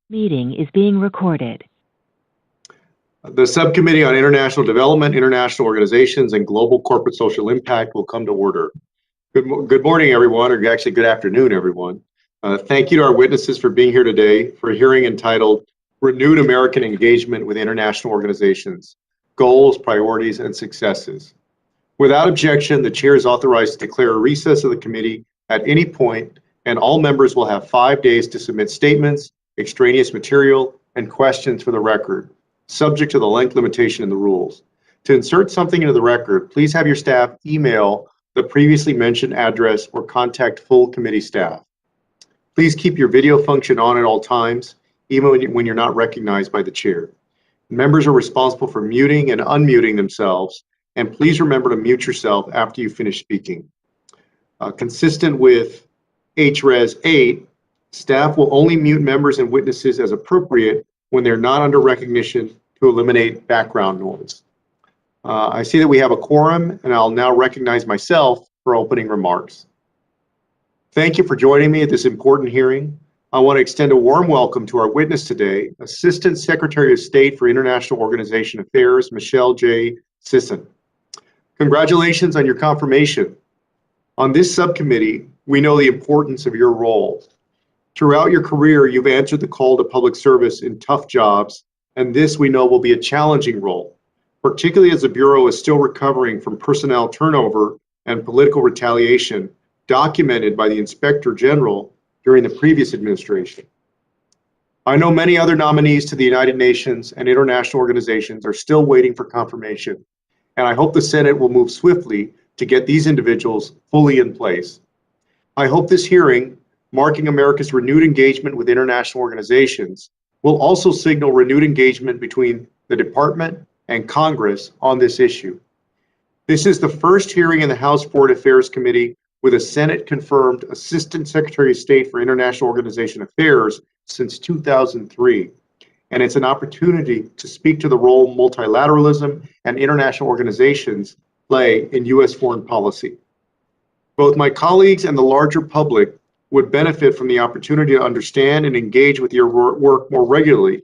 Meeting is being recorded. The Subcommittee on International Development, International Organizations, and Global Corporate Social Impact will come to order. Good morning, everyone, or actually good afternoon, everyone. Thank you to our witnesses for being here today for a hearing entitled Renewed American Engagement with International Organizations, Goals, Priorities, and Successes. Without objection, the chair is authorized to declare a recess of the committee at any point, and all members will have 5 days to submit statements, extraneous material, and questions for the record, subject to the length limitation in the rules. To insert something into the record, please have your staff email the previously mentioned address or contact full committee staff. Please keep your video function on at all times, even when you're not recognized by the chair. Members are responsible for muting and unmuting themselves, and please remember to mute yourself after you finish speaking. Consistent with HRes 8, staff will only mute members and witnesses as appropriate when they're not under recognition to eliminate background noise. I see that we have a quorum, and I'll now recognize myself for opening remarks. Thank you for joining me at this important hearing. I want to extend a warm welcome to our witness today, Assistant Secretary of State for International Organization Affairs, Michele J. Sison. Congratulations on your confirmation. On this subcommittee, we know the importance of your role. Throughout your career, you've answered the call to public service in tough jobs, and this we know will be a challenging role, particularly as the Bureau is still recovering from personnel turnover and political retaliation documented by the Inspector General during the previous administration. I know many other nominees to the United Nations and international organizations are still waiting for confirmation, and I hope the Senate will move swiftly to get these individuals fully in place. I hope this hearing, marking America's renewed engagement with international organizations, will also signal renewed engagement between the Department and Congress on this issue. This is the first hearing in the House Foreign Affairs Committee with a Senate-confirmed Assistant Secretary of State for International Organization Affairs since 2003, and it's an opportunity to speak to the role multilateralism and international organizations play in U.S. foreign policy. Both my colleagues and the larger public would benefit from the opportunity to understand and engage with your work more regularly,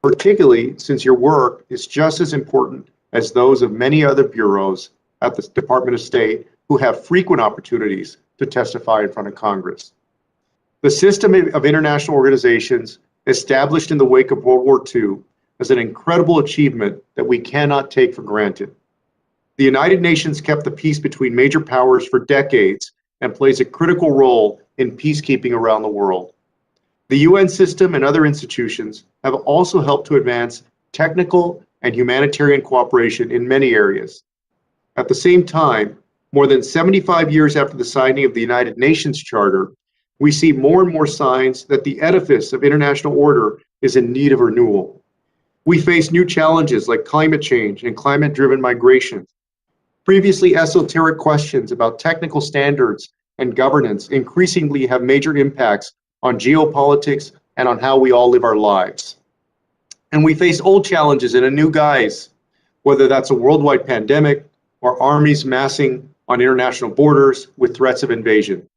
particularly since your work is just as important as those of many other bureaus at the Department of State who have frequent opportunities to testify in front of Congress. The system of international organizations established in the wake of World War II is an incredible achievement that we cannot take for granted. The United Nations kept the peace between major powers for decades and plays a critical role in peacekeeping around the world. The UN system and other institutions have also helped to advance technical and humanitarian cooperation in many areas. At the same time, more than 75 years after the signing of the United Nations Charter, we see more and more signs that the edifice of international order is in need of renewal. We face new challenges like climate change and climate-driven migration. Previously esoteric questions about technical standards and governance increasingly have major impacts on geopolitics and on how we all live our lives. And we face old challenges in a new guise, whether that's a worldwide pandemic or armies massing on international borders with threats of invasion.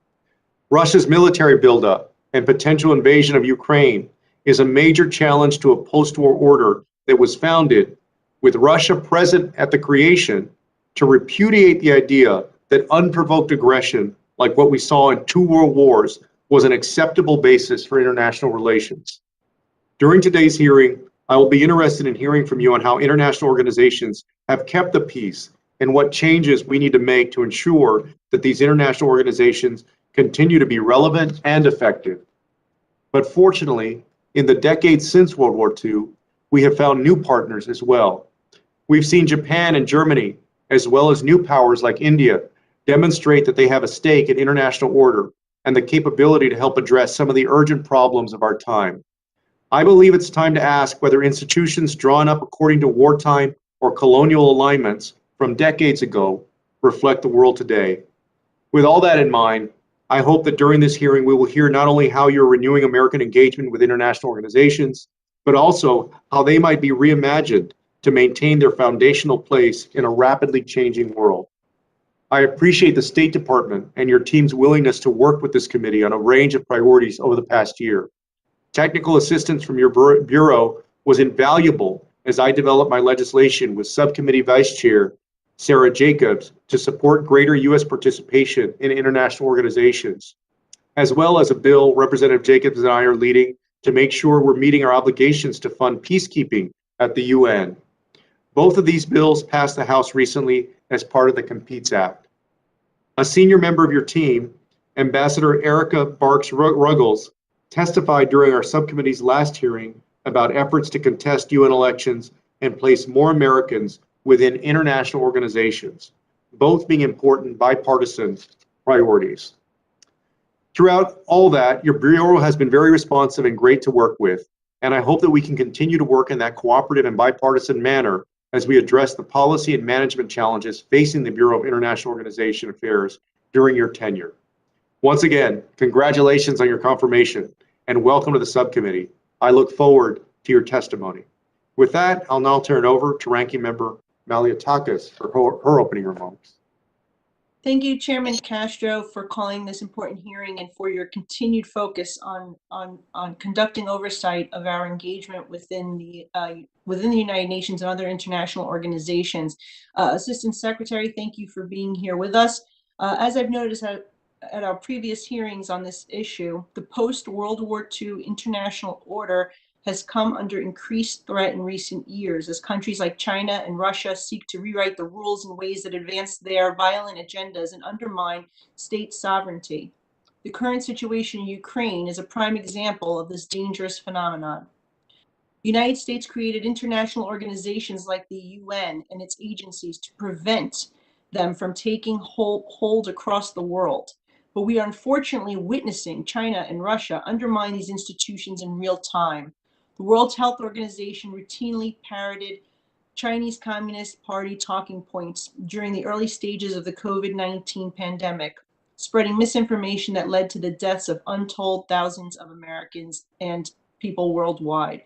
Russia's military buildup and potential invasion of Ukraine is a major challenge to a post-war order that was founded with Russia present at the creation to repudiate the idea that unprovoked aggression, like what we saw in 2 world wars, was an acceptable basis for international relations. During today's hearing, I will be interested in hearing from you on how international organizations have kept the peace and what changes we need to make to ensure that these international organizations continue to be relevant and effective. But fortunately, in the decades since World War II, we have found new partners as well. We've seen Japan and Germany, as well as new powers like India, demonstrate that they have a stake in international order and the capability to help address some of the urgent problems of our time. I believe it's time to ask whether institutions drawn up according to wartime or colonial alignments from decades ago reflect the world today. With all that in mind, I hope that during this hearing we will hear not only how you're renewing American engagement with international organizations, but also how they might be reimagined to maintain their foundational place in a rapidly changing world. I appreciate the State Department and your team's willingness to work with this committee on a range of priorities over the past year. Technical assistance from your Bureau was invaluable as I developed my legislation with Subcommittee Vice Chair Sarah Jacobs to support greater U.S. participation in international organizations, as well as a bill Representative Jacobs and I are leading to make sure we're meeting our obligations to fund peacekeeping at the UN. Both of these bills passed the House recently as part of the Competes Act. A senior member of your team, Ambassador Erica Barks-Ruggles, testified during our subcommittee's last hearing about efforts to contest UN elections and place more Americans within international organizations, both being important bipartisan priorities. Throughout all that, your Bureau has been very responsive and great to work with, and I hope that we can continue to work in that cooperative and bipartisan manner as we address the policy and management challenges facing the Bureau of International Organization Affairs during your tenure. Once again, congratulations on your confirmation and welcome to the subcommittee. I look forward to your testimony. With that, I'll now turn it over to Ranking Member Malliotakis for her opening remarks. Thank you, Chairman Castro, for calling this important hearing and for your continued focus on conducting oversight of our engagement within the United Nations and other international organizations. Assistant Secretary, thank you for being here with us. As I've noticed at our previous hearings on this issue, the post-World War II international order has come under increased threat in recent years as countries like China and Russia seek to rewrite the rules in ways that advance their violent agendas and undermine state sovereignty. The current situation in Ukraine is a prime example of this dangerous phenomenon. The United States created international organizations like the UN and its agencies to prevent them from taking hold across the world. But we are unfortunately witnessing China and Russia undermine these institutions in real time. The World Health Organization routinely parroted Chinese Communist Party talking points during the early stages of the COVID-19 pandemic, spreading misinformation that led to the deaths of untold thousands of Americans and people worldwide.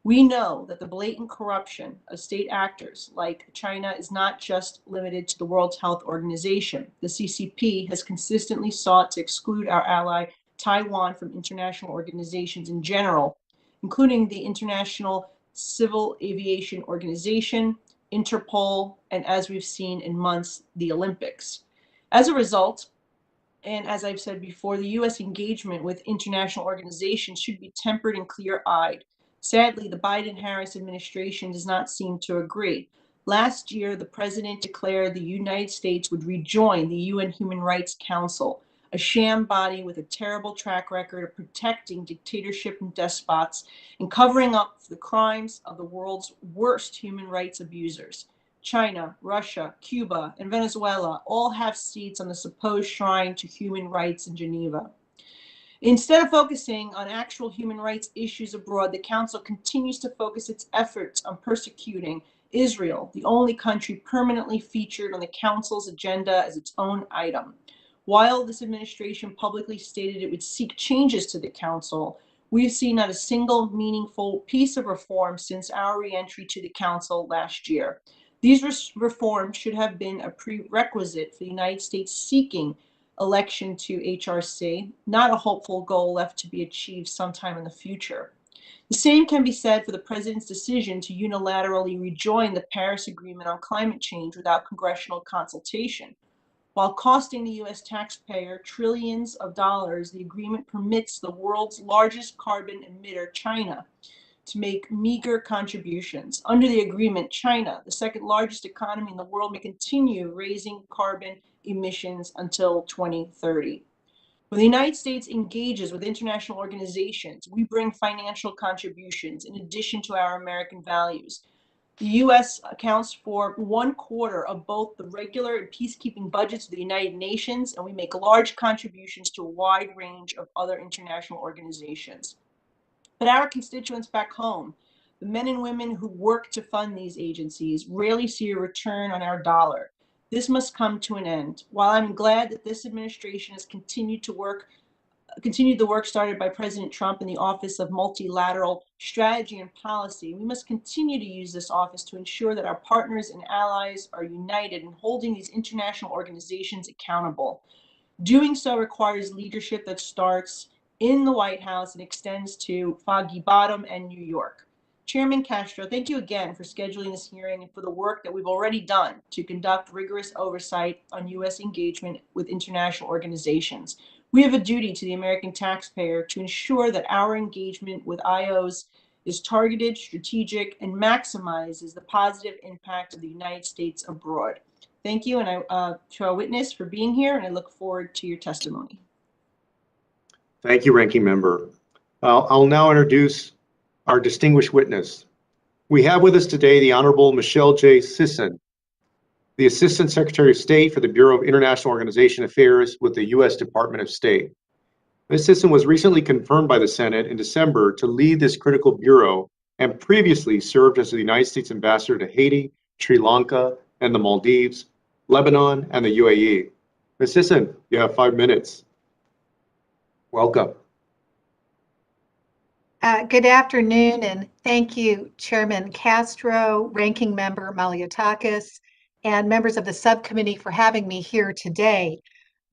We know that the blatant corruption of state actors like China is not just limited to the World Health Organization. The CCP has consistently sought to exclude our ally Taiwan from international organizations in general, including the International Civil Aviation Organization, Interpol, and as we've seen in months, the Olympics. As a result, and as I've said before, the U.S. engagement with international organizations should be tempered and clear-eyed. Sadly, the Biden-Harris administration does not seem to agree. Last year, the president declared the United States would rejoin the UN Human Rights Council, a sham body with a terrible track record of protecting dictatorship and despots and covering up the crimes of the world's worst human rights abusers. China, Russia, Cuba, and Venezuela all have seats on the supposed shrine to human rights in Geneva. Instead of focusing on actual human rights issues abroad, the Council continues to focus its efforts on persecuting Israel, the only country permanently featured on the Council's agenda as its own item. While this administration publicly stated it would seek changes to the Council, we've seen not a single meaningful piece of reform since our re-entry to the Council last year. These reforms should have been a prerequisite for the United States seeking election to HRC, not a hopeful goal left to be achieved sometime in the future. The same can be said for the president's decision to unilaterally rejoin the Paris Agreement on climate change without congressional consultation. While costing the U.S. taxpayer trillions of dollars, the agreement permits the world's largest carbon emitter, China, to make meager contributions. Under the agreement, China, the second largest economy in the world, may continue raising carbon emissions until 2030. When the United States engages with international organizations, we bring financial contributions in addition to our American values. The U.S. accounts for 1/4 of both the regular and peacekeeping budgets of the United Nations, and we make large contributions to a wide range of other international organizations. But our constituents back home, the men and women who work to fund these agencies, rarely see a return on our dollar. This must come to an end. While I'm glad that this administration has continued the work started by President Trump in the Office of Multilateral Strategy and Policy, we must continue to use this office to ensure that our partners and allies are united in holding these international organizations accountable. Doing so requires leadership that starts in the White House and extends to Foggy Bottom and New York. Chairman Castro, thank you again for scheduling this hearing and for the work that we've already done to conduct rigorous oversight on U.S. engagement with international organizations. We have a duty to the American taxpayer to ensure that our engagement with IOs is targeted, strategic, and maximizes the positive impact of the United States abroad. Thank you, and to our witness for being here, and I look forward to your testimony. Thank you, Ranking Member. I'll now introduce our distinguished witness. We have with us today the Honorable Michele J. Sison, the Assistant Secretary of State for the Bureau of International Organization Affairs with the U.S. Department of State. Ms. Sison was recently confirmed by the Senate in December to lead this critical bureau and previously served as the United States Ambassador to Haiti, Sri Lanka, and the Maldives, Lebanon, and the UAE. Ms. Sison, you have 5 minutes. Welcome. Good afternoon, and thank you, Chairman Castro, Ranking Member Malliotakis, and members of the subcommittee for having me here today.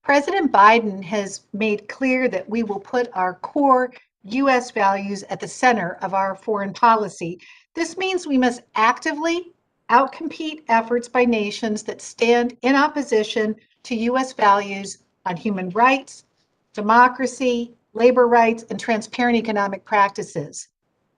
President Biden has made clear that we will put our core U.S. values at the center of our foreign policy. This means we must actively outcompete efforts by nations that stand in opposition to U.S. values on human rights, democracy, labor rights, and transparent economic practices.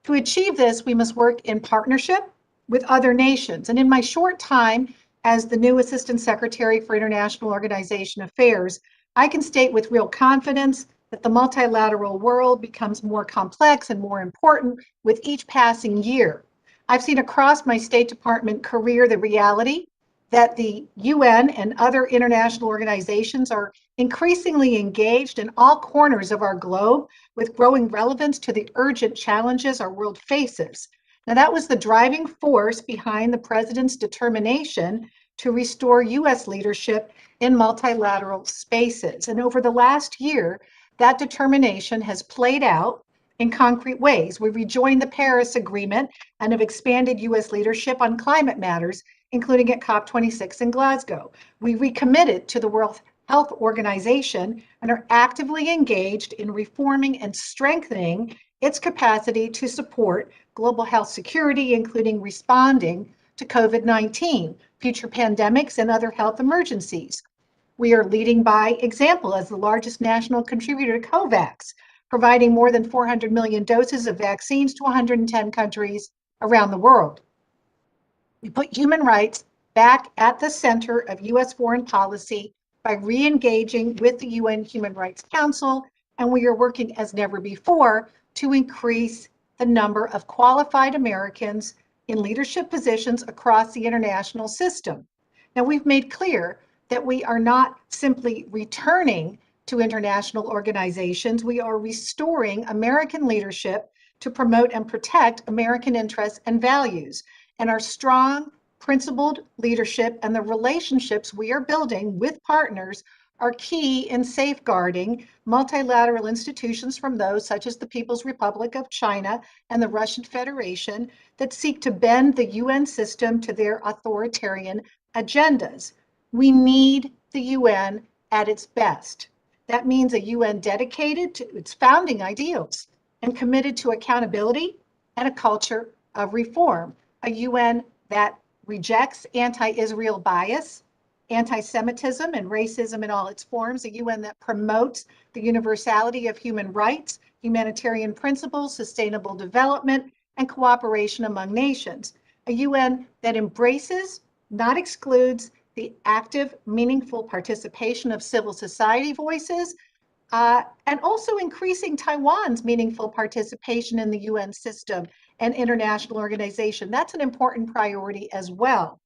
To achieve this, we must work in partnership with other nations. And in my short time as the new Assistant Secretary for International Organization Affairs, I can state with real confidence that the multilateral world becomes more complex and more important with each passing year. I've seen across my State Department career the reality that the UN and other international organizations are increasingly engaged in all corners of our globe with growing relevance to the urgent challenges our world faces. Now, that was the driving force behind the President's determination to restore US leadership in multilateral spaces. And over the last year, that determination has played out in concrete ways. We rejoined the Paris Agreement and have expanded US leadership on climate matters, including at COP26 in Glasgow. We recommitted to the World Health Organization and are actively engaged in reforming and strengthening its capacity to support global health security, including responding to COVID-19, future pandemics, and other health emergencies. We are leading by example as the largest national contributor to COVAX, providing more than 400 million doses of vaccines to 110 countries around the world. We put human rights back at the center of U.S. foreign policy by re-engaging with the UN Human Rights Council, and we are working as never before to increase the number of qualified Americans in leadership positions across the international system. Now, we've made clear that we are not simply returning to international organizations, we are restoring American leadership to promote and protect American interests and values. And our strong, principled leadership and the relationships we are building with partners are key in safeguarding multilateral institutions from those such as the People's Republic of China and the Russian Federation that seek to bend the UN system to their authoritarian agendas. We need the UN at its best. That means a UN dedicated to its founding ideals and committed to accountability and a culture of reform. A UN that rejects anti-Israel bias, anti-Semitism and racism in all its forms, a UN that promotes the universality of human rights, humanitarian principles, sustainable development, and cooperation among nations. A UN that embraces, not excludes, the active, meaningful participation of civil society voices, and also increasing Taiwan's meaningful participation in the UN system and international organization. That's an important priority as well.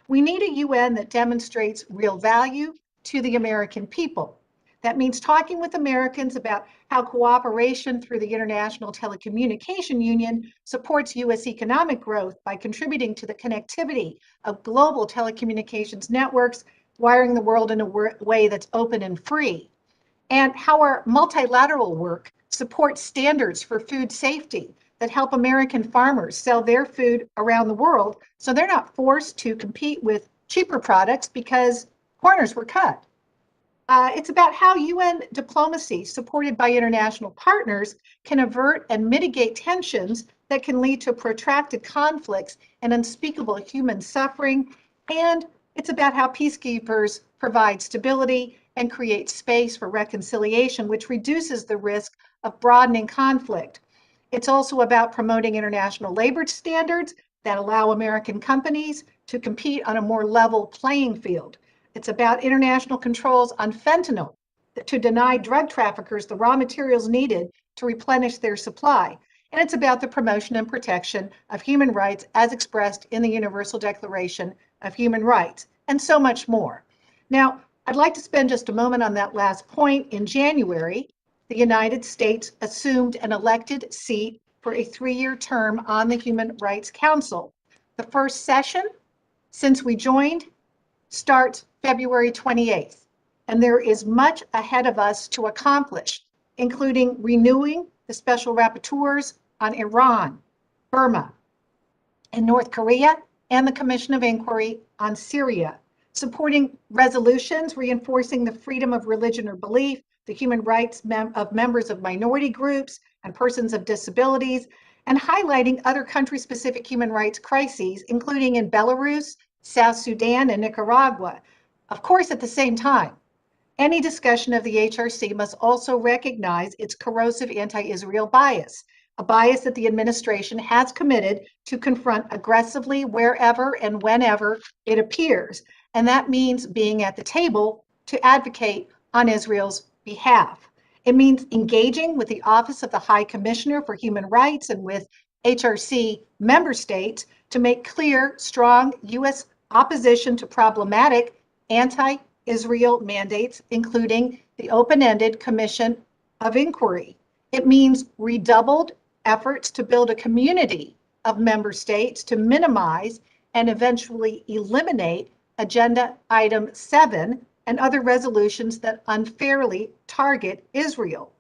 We need a UN that demonstrates real value to the American people. That means talking with Americans about how cooperation through the International Telecommunication Union supports U.S. economic growth by contributing to the connectivity of global telecommunications networks, wiring the world in a way that's open and free, and how our multilateral work supports standards for food safety that help American farmers sell their food around the world so they're not forced to compete with cheaper products because corners were cut. It's about how UN diplomacy, supported by international partners, can avert and mitigate tensions that can lead to protracted conflicts and unspeakable human suffering. And it's about how peacekeepers provide stability and create space for reconciliation, which reduces the risk of broadening conflict. It's also about promoting international labor standards that allow American companies to compete on a more level playing field. It's about international controls on fentanyl to deny drug traffickers the raw materials needed to replenish their supply. And it's about the promotion and protection of human rights as expressed in the Universal Declaration of Human Rights, and so much more. Now, I'd like to spend just a moment on that last point. In January, the United States assumed an elected seat for a 3-year term on the Human Rights Council. The first session since we joined starts February 28th, and there is much ahead of us to accomplish, including renewing the special rapporteurs on Iran, Burma, and North Korea, and the Commission of Inquiry on Syria, supporting resolutions reinforcing the freedom of religion or belief, the human rights of members of minority groups and persons of disabilities, and highlighting other country-specific human rights crises, including in Belarus, South Sudan, and Nicaragua. Of course, at the same time, any discussion of the HRC must also recognize its corrosive anti-Israel bias, a bias that the administration has committed to confront aggressively wherever and whenever it appears. And that means being at the table to advocate on Israel's behalf. It means engaging with the Office of the High Commissioner for Human Rights and with HRC member states to make clear strong U.S. opposition to problematic anti-Israel mandates, including the open-ended Commission of Inquiry. It means redoubled efforts to build a community of member states to minimize and eventually eliminate Agenda Item 7 and other resolutions that unfairly target Israel.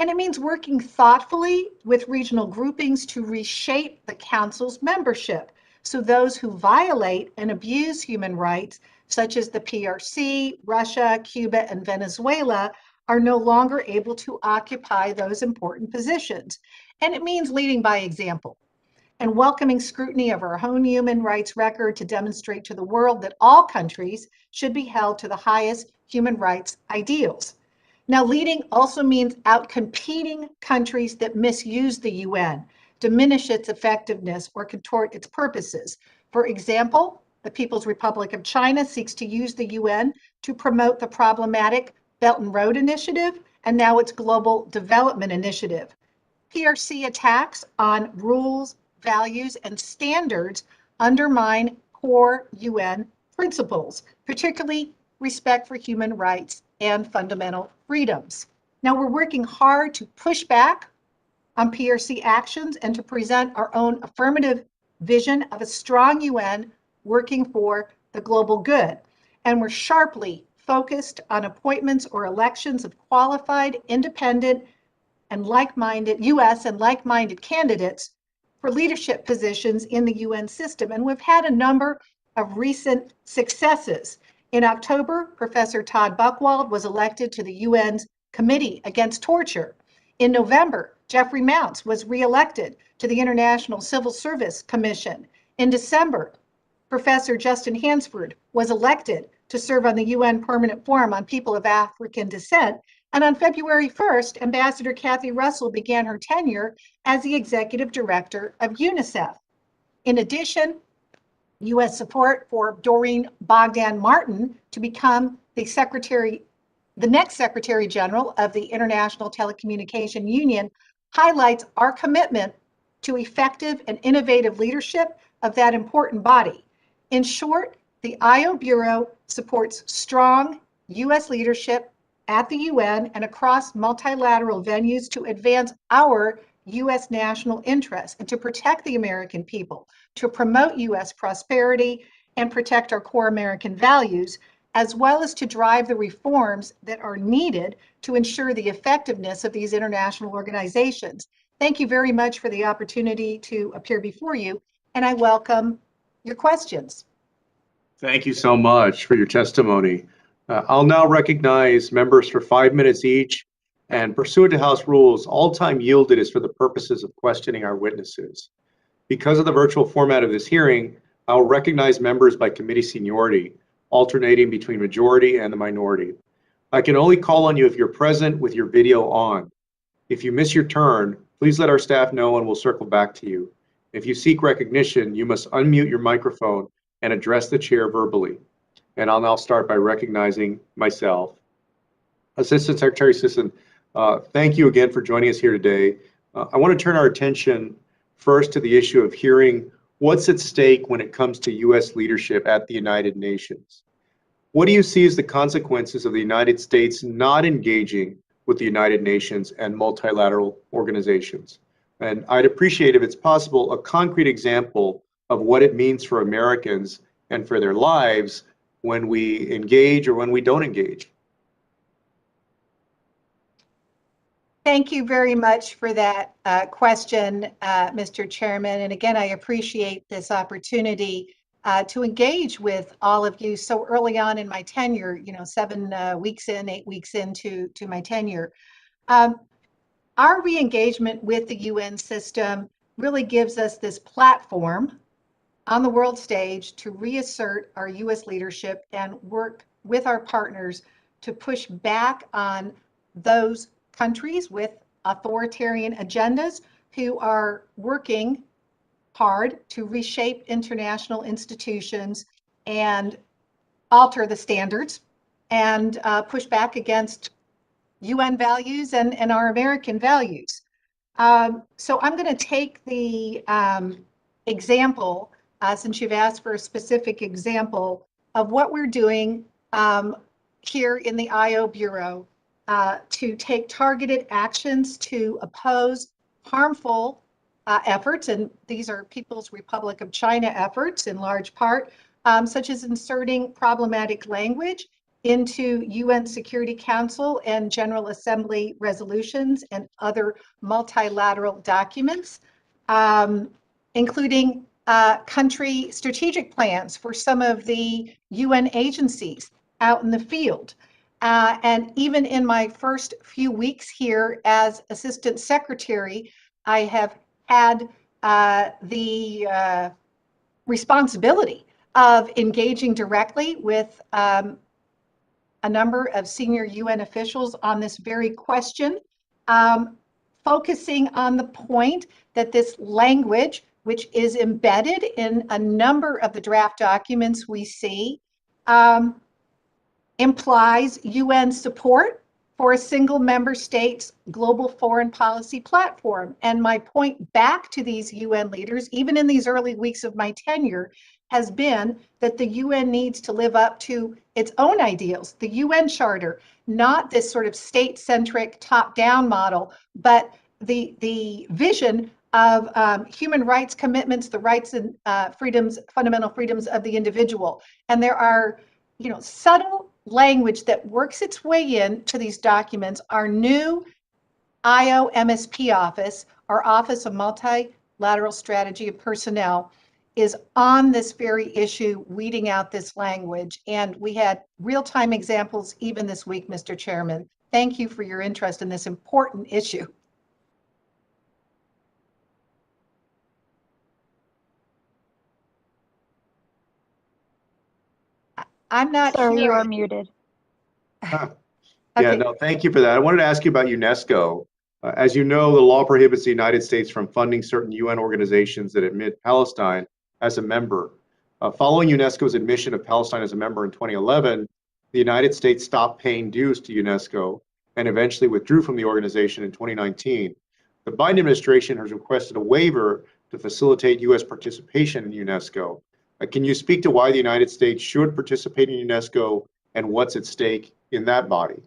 And it means working thoughtfully with regional groupings to reshape the Council's membership so those who violate and abuse human rights, such as the PRC, Russia, Cuba, and Venezuela, are no longer able to occupy those important positions. And it means leading by example and welcoming scrutiny of our own human rights record to demonstrate to the world that all countries should be held to the highest human rights ideals. Now, leading also means outcompeting countries that misuse the UN, diminish its effectiveness, or contort its purposes. For example, the People's Republic of China seeks to use the UN to promote the problematic Belt and Road Initiative and now its Global Development Initiative. PRC attacks on rules, values, and standards undermine core UN principles, particularly respect for human rights and fundamental freedoms. Now, we're working hard to push back on PRC actions and to present our own affirmative vision of a strong UN working for the global good. And we're sharply focused on appointments or elections of qualified, independent, and like-minded US and like-minded candidates for leadership positions in the UN system. And we've had a number of recent successes. In October, Professor Todd Buchwald was elected to the UN's Committee Against Torture. In November, Jeffrey Mounts was re-elected to the International Civil Service Commission. In December, Professor Justin Hansford was elected to serve on the UN Permanent Forum on People of African Descent. And on February 1st, Ambassador Kathy Russell began her tenure as the Executive Director of UNICEF. In addition, U.S. support for Doreen Bogdan Martin to become the next Secretary General of the International Telecommunication Union highlights our commitment to effective and innovative leadership of that important body. In short, the IO Bureau supports strong U.S. leadership at the UN and across multilateral venues to advance our U.S. national interests and to protect the American people, to promote U.S. prosperity and protect our core American values, as well as to drive the reforms that are needed to ensure the effectiveness of these international organizations. Thank you very much for the opportunity to appear before you, and I welcome your questions. Thank you so much for your testimony. I'll now recognize members for 5 minutes each, and pursuant to House rules, all time yielded is for the purposes of questioning our witnesses. Because of the virtual format of this hearing, I'll recognize members by committee seniority, alternating between majority and the minority. I can only call on you if you're present with your video on. If you miss your turn, please let our staff know and we'll circle back to you. If you seek recognition, you must unmute your microphone and address the chair verbally. And I'll now start by recognizing myself. Assistant Secretary Sison, thank you again for joining us here today. I want to turn our attention first to the issue of hearing what's at stake when it comes to U.S. leadership at the United Nations. What do you see as the consequences of the United States not engaging with the United Nations and multilateral organizations? And I'd appreciate, if it's possible, a concrete example of what it means for Americans and for their lives when we engage or when we don't engage. Thank you very much for that question, Mr. Chairman. And again, I appreciate this opportunity to engage with all of you so early on in my tenure, 7 weeks in, 8 weeks into my tenure. Our re-engagement with the UN system really gives us this platform on the world stage to reassert our US leadership and work with our partners to push back on those countries with authoritarian agendas who are working hard to reshape international institutions and alter the standards and push back against UN values and our American values. So I'm going to take the example, since you've asked for a specific example, of what we're doing here in the IO Bureau to take targeted actions to oppose harmful efforts, and these are People's Republic of China efforts in large part, such as inserting problematic language into UN Security Council and General Assembly resolutions and other multilateral documents, including country strategic plans for some of the UN agencies out in the field. And even in my first few weeks here as Assistant Secretary, I have had the responsibility of engaging directly with a number of senior UN officials on this very question, focusing on the point that this language, which is embedded in a number of the draft documents we see, implies UN support for a single member state's global foreign policy platform. And my point back to these UN leaders, even in these early weeks of my tenure, has been that the UN needs to live up to its own ideals, the UN Charter, not this sort of state-centric top-down model, but the vision of human rights commitments, the rights and freedoms, fundamental freedoms of the individual. And there are, subtle language that works its way into these documents. Our new IO MSP office, our Office of Multilateral Strategy and Personnel, is on this very issue, weeding out this language. And we had real-time examples even this week, Mr. Chairman. Thank you for your interest in this important issue. I'm not Sir, here. you are muted. Yeah, Okay. no, thank you for that. I wanted to ask you about UNESCO. As you know, the law prohibits the United States from funding certain UN organizations that admit Palestine as a member. Following UNESCO's admission of Palestine as a member in 2011, the United States stopped paying dues to UNESCO and eventually withdrew from the organization in 2019. The Biden administration has requested a waiver to facilitate U.S. participation in UNESCO. Can you speak to why the United States should participate in UNESCO and what's at stake in that body?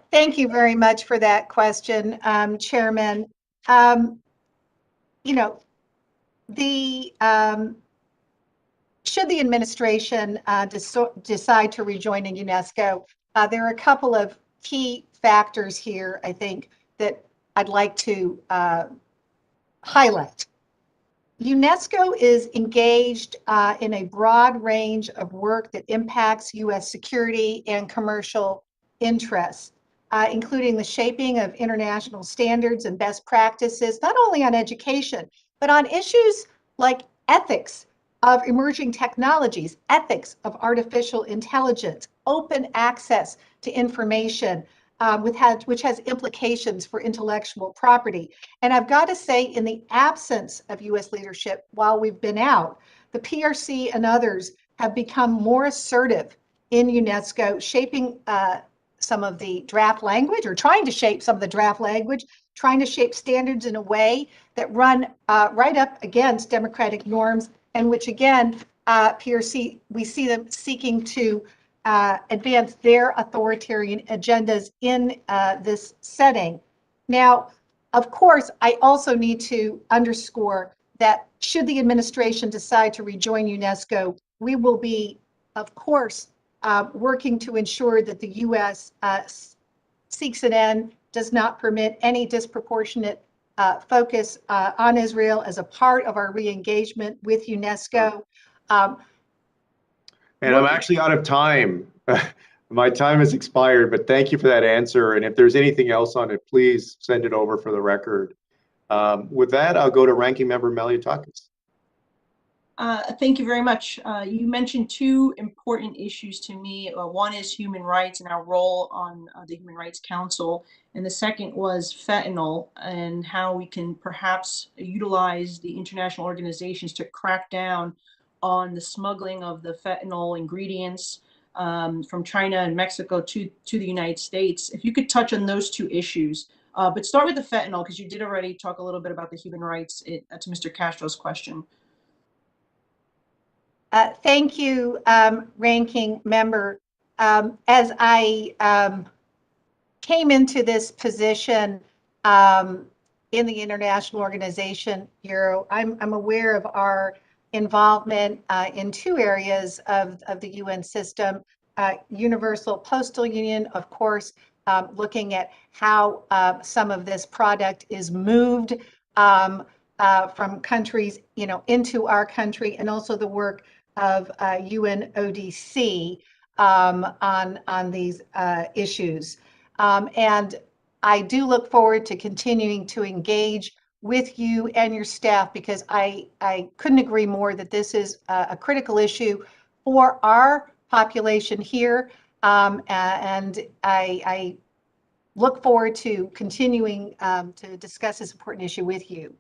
Thank you very much for that question, Chairman. Should the administration decide to rejoin in UNESCO, there are a couple of key factors here, I think, that I'd like to highlight. UNESCO is engaged in a broad range of work that impacts U.S. security and commercial interests, including the shaping of international standards and best practices, not only on education, but on issues like ethics of emerging technologies, ethics of artificial intelligence, open access to information, which has implications for intellectual property. And I've got to say, in the absence of U.S. leadership while we've been out, the PRC and others have become more assertive in UNESCO, shaping some of the draft language, or trying to shape some of the draft language, trying to shape standards in a way that run right up against democratic norms, and which again, PRC, we see them seeking to advance their authoritarian agendas in this setting. Now, of course, I also need to underscore that should the administration decide to rejoin UNESCO, we will be, of course, working to ensure that the U.S. seeks an end, does not permit any disproportionate focus on Israel as a part of our re-engagement with UNESCO. And I'm actually out of time. My time has expired, but thank you for that answer. And if there's anything else on it, please send it over for the record. With that, I'll go to Ranking Member Malliotakis. Thank you very much. You mentioned two important issues to me. One is human rights and our role on the Human Rights Council. And the second was fentanyl and how we can perhaps utilize the international organizations to crack down on the smuggling of the fentanyl ingredients from China and Mexico to the United States. If you could touch on those two issues, but start with the fentanyl, because you did already talk a little bit about the human rights to Mr. Castro's question. Thank you, Ranking Member. As I came into this position in the International Organization Bureau, I'm aware of our involvement in two areas of the UN system. Universal Postal Union, of course, looking at how some of this product is moved from countries, into our country, and also the work of UNODC on these issues. And I do look forward to continuing to engage with you and your staff, because I couldn't agree more that this is a critical issue for our population here. And I look forward to continuing to discuss this important issue with you.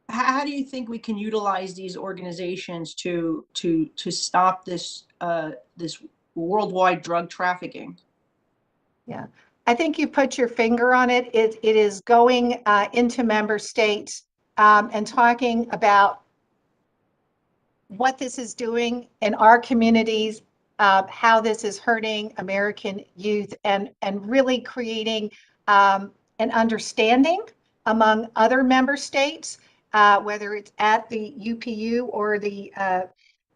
How do you think we can utilize these organizations to stop this this worldwide drug trafficking? Yeah, I think you put your finger on it. It is going into member states and talking about what this is doing in our communities, how this is hurting American youth, and really creating an understanding among other member states, whether it's at the UPU or the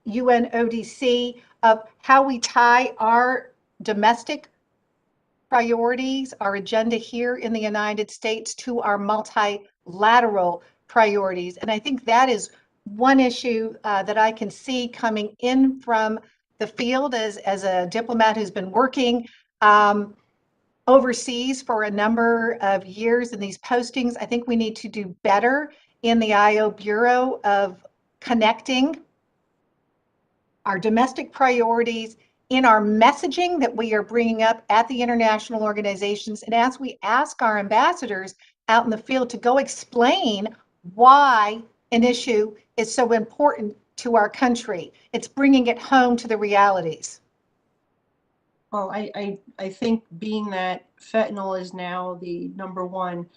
UNODC, of how we tie our domestic priorities, our agenda here in the United States, to our multilateral priorities. And I think that is one issue that I can see coming in from the field as a diplomat who's been working overseas for a number of years in these postings. I think we need to do better in the IO Bureau of connecting our domestic priorities in our messaging that we are bringing up at the international organizations, and as we ask our ambassadors out in the field to go explain why an issue is so important to our country. It's bringing it home to the realities. Well, I think, being that fentanyl is now the #1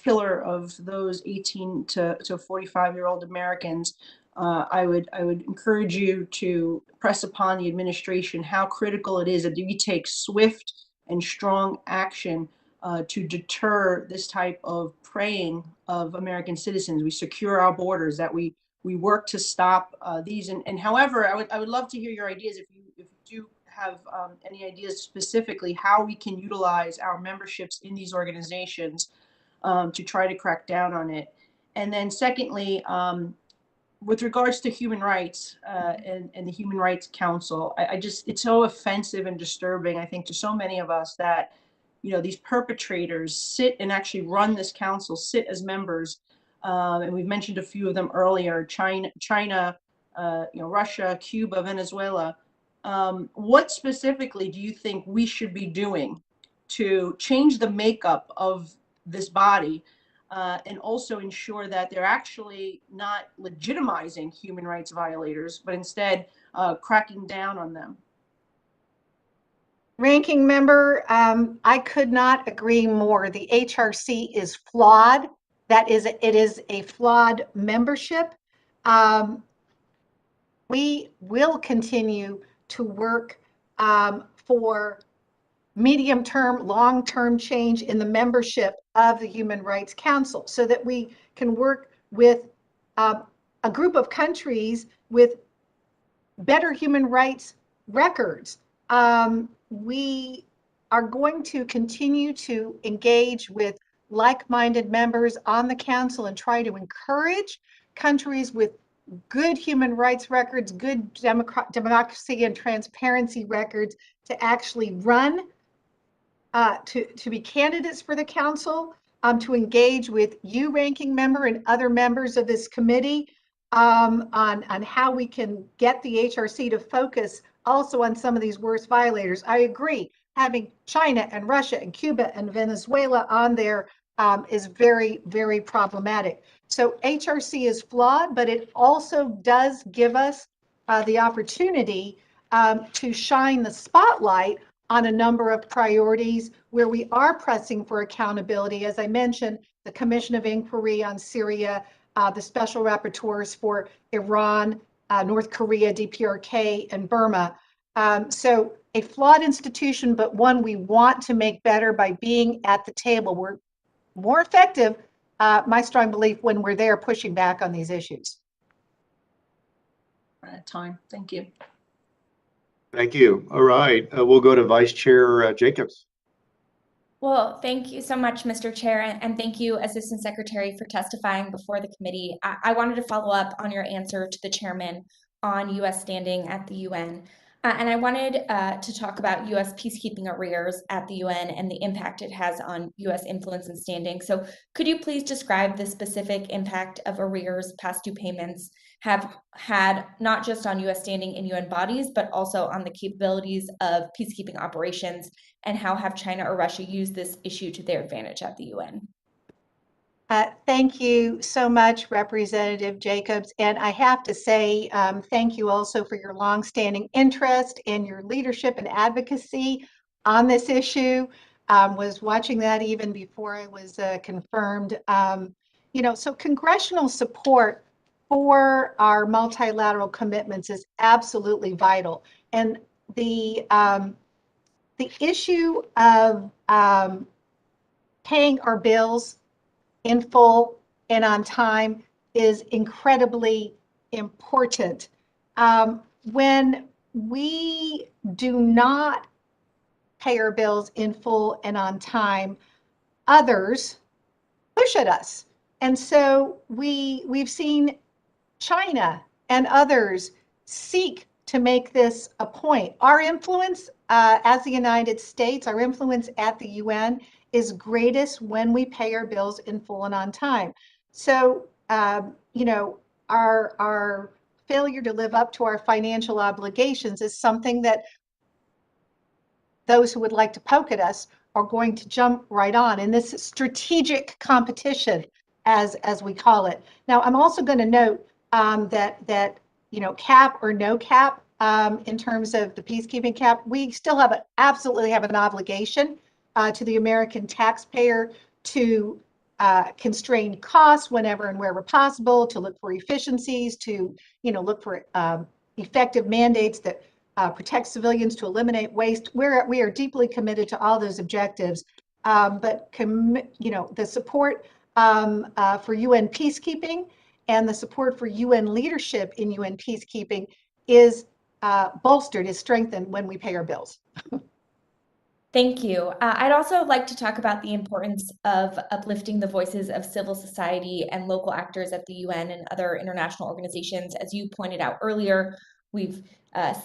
killer of those 18 to 45-year-old Americans, I would encourage you to press upon the administration how critical it is that we take swift and strong action to deter this type of preying of American citizens. We secure our borders, that we work to stop these. And however, I would love to hear your ideas, if you do have any ideas specifically how we can utilize our memberships in these organizations to try to crack down on it. And then secondly, with regards to human rights and the Human Rights Council, it's so offensive and disturbing, I think, to so many of us that, these perpetrators sit and actually run this council, sit as members. And we've mentioned a few of them earlier: China, Russia, Cuba, Venezuela. What specifically do you think we should be doing to change the makeup of this body, and also ensure that they're actually not legitimizing human rights violators, but instead cracking down on them? Ranking member, I could not agree more. The HRC is flawed. It is a flawed membership. We will continue to work for medium-term, long-term change in the membership of the Human Rights Council so that we can work with a group of countries with better human rights records. We are going to continue to engage with like-minded members on the council and try to encourage countries with good human rights records, good democracy and transparency records to actually run, to be candidates for the council, to engage with you, ranking member, and other members of this committee on how we can get the HRC to focus also on some of these worst violators. I agree, having China and Russia and Cuba and Venezuela on there is very, very problematic. So HRC is flawed, but it also does give us the opportunity to shine the spotlight on a number of priorities where we are pressing for accountability. As I mentioned, the Commission of Inquiry on Syria, the special rapporteurs for Iran, North Korea, DPRK, and Burma. So a flawed institution, but one we want to make better by being at the table. We're more effective, my strong belief, when we're there pushing back on these issues. Time. Thank you. Thank you. All right, we'll go to Vice Chair Jacobs. Well, thank you so much, Mr. Chair, and thank you, Assistant Secretary, for testifying before the committee. I wanted to follow up on your answer to the chairman on U.S. standing at the UN. And I wanted to talk about U.S. peacekeeping arrears at the UN and the impact it has on U.S. influence and standing. So could you please describe the specific impact of arrears past due payments have had, not just on U.S. standing in UN bodies, but also on the capabilities of peacekeeping operations, and how have China or Russia used this issue to their advantage at the UN? Thank you so much, Representative Jacobs. And I have to say, thank you also for your longstanding interest and your leadership and advocacy on this issue. Was watching that even before I was confirmed. So congressional support for our multilateral commitments is absolutely vital. And the issue of paying our bills in full and on time is incredibly important. When we do not pay our bills in full and on time, others push at us. And so we've seen China and others seek to make this a point. Our influence as the United States, our influence at the UN is greatest when we pay our bills in full and on time. So, our failure to live up to our financial obligations is something that those who would like to poke at us are going to jump right on in this strategic competition, as we call it. Now, I'm also going to note that cap or no cap in terms of the peacekeeping cap, we still absolutely have an obligation to the American taxpayer to constrain costs whenever and wherever possible, to look for efficiencies, to look for effective mandates that protect civilians, to eliminate waste. We are deeply committed to all those objectives, but the support for UN peacekeeping and the support for UN leadership in UN peacekeeping is bolstered, is strengthened when we pay our bills. Thank you. I'd also like to talk about the importance of uplifting the voices of civil society and local actors at the UN and other international organizations. As you pointed out earlier, we've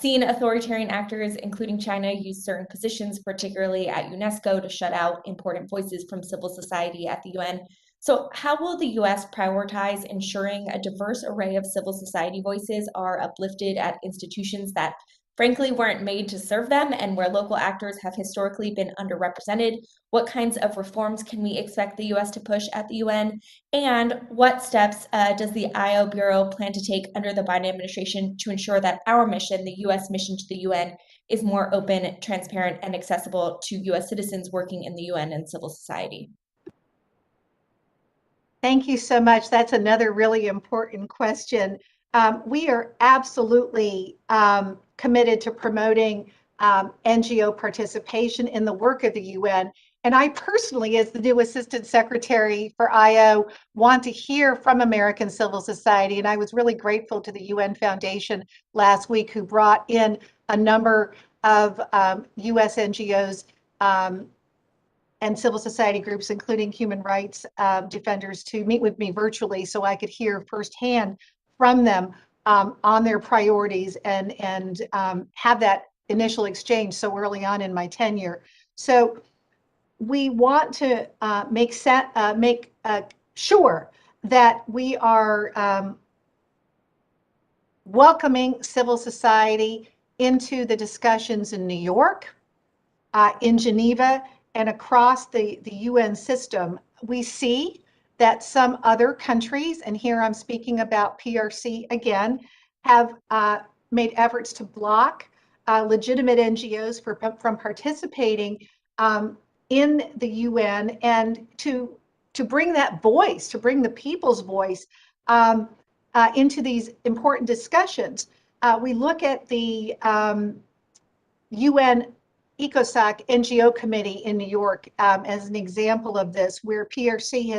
seen authoritarian actors, including China, use certain positions, particularly at UNESCO, to shut out important voices from civil society at the UN. So how will the US prioritize ensuring a diverse array of civil society voices are uplifted at institutions that frankly weren't made to serve them and where local actors have historically been underrepresented? What kinds of reforms can we expect the US to push at the UN? And what steps does the IO Bureau plan to take under the Biden administration to ensure that our mission, the US mission to the UN, is more open, transparent, and accessible to US citizens working in the UN and civil society? Thank you so much. That's another really important question. We are absolutely committed to promoting NGO participation in the work of the UN. And I personally, as the new Assistant Secretary for IO, want to hear from American civil society. And I was really grateful to the UN Foundation last week, who brought in a number of US NGOs and civil society groups, including human rights defenders, to meet with me virtually so I could hear firsthand from them on their priorities and have that initial exchange so early on in my tenure. So we want to make sure that we are welcoming civil society into the discussions in New York, in Geneva, and across the UN system. We see that some other countries, and here I'm speaking about PRC again, have made efforts to block legitimate NGOs from participating in the UN, and to bring that voice, to bring the people's voice into these important discussions. We look at the UN ECOSOC NGO committee in New York as an example of this, where PRC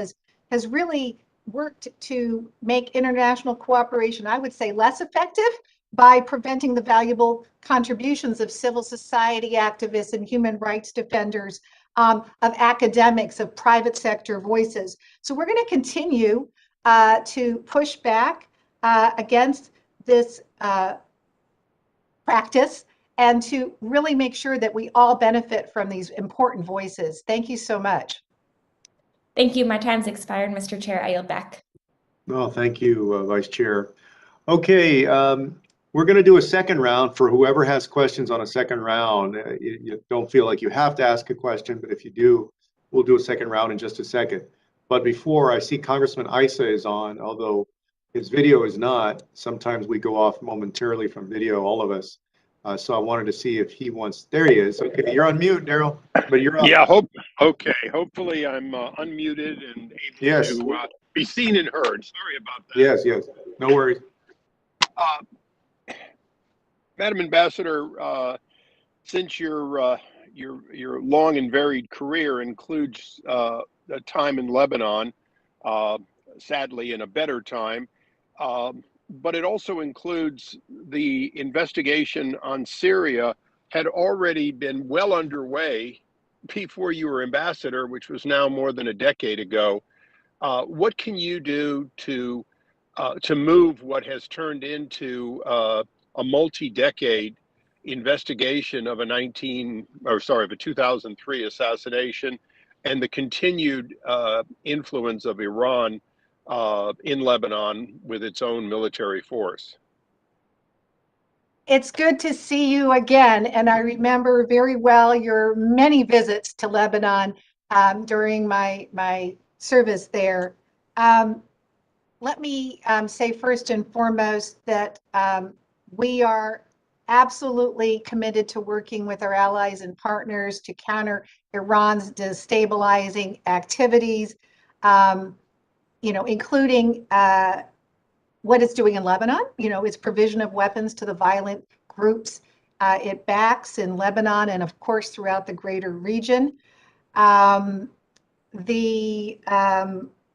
has really worked to make international cooperation, I would say, less effective by preventing the valuable contributions of civil society activists and human rights defenders, of academics, of private sector voices. So we're going to continue to push back against this practice, and to really make sure that we all benefit from these important voices. Thank you so much. Thank you. My time's expired, Mr. Chair. I yield back. Well, thank you, Vice Chair. Okay, we're going to do a second round for whoever has questions on a second round. You don't feel like you have to ask a question, but if you do, we'll do a second round in just a second. But before, I see Congressman Issa is on, although his video is not. Sometimes we go off momentarily from video, all of us. So I wanted to see if he wants, there he is. Okay, you're on mute, Daryl, but you're up. Yeah, okay. Hopefully I'm unmuted and able to be seen and heard. Sorry about that. Yes, no worries. Madam Ambassador, since your long and varied career includes a time in Lebanon, sadly in a better time, but it also includes the investigation on Syria had already been well underway before you were ambassador, which was now more than a decade ago. What can you do to move what has turned into a multi-decade investigation of a 2003 assassination and the continued influence of Iran in Lebanon with its own military force? It's good to see you again, and I remember very well your many visits to Lebanon during my service there. Let me say first and foremost that we are absolutely committed to working with our allies and partners to counter Iran's destabilizing activities, including what it's doing in Lebanon, its provision of weapons to the violent groups it backs in Lebanon and, of course, throughout the greater region. The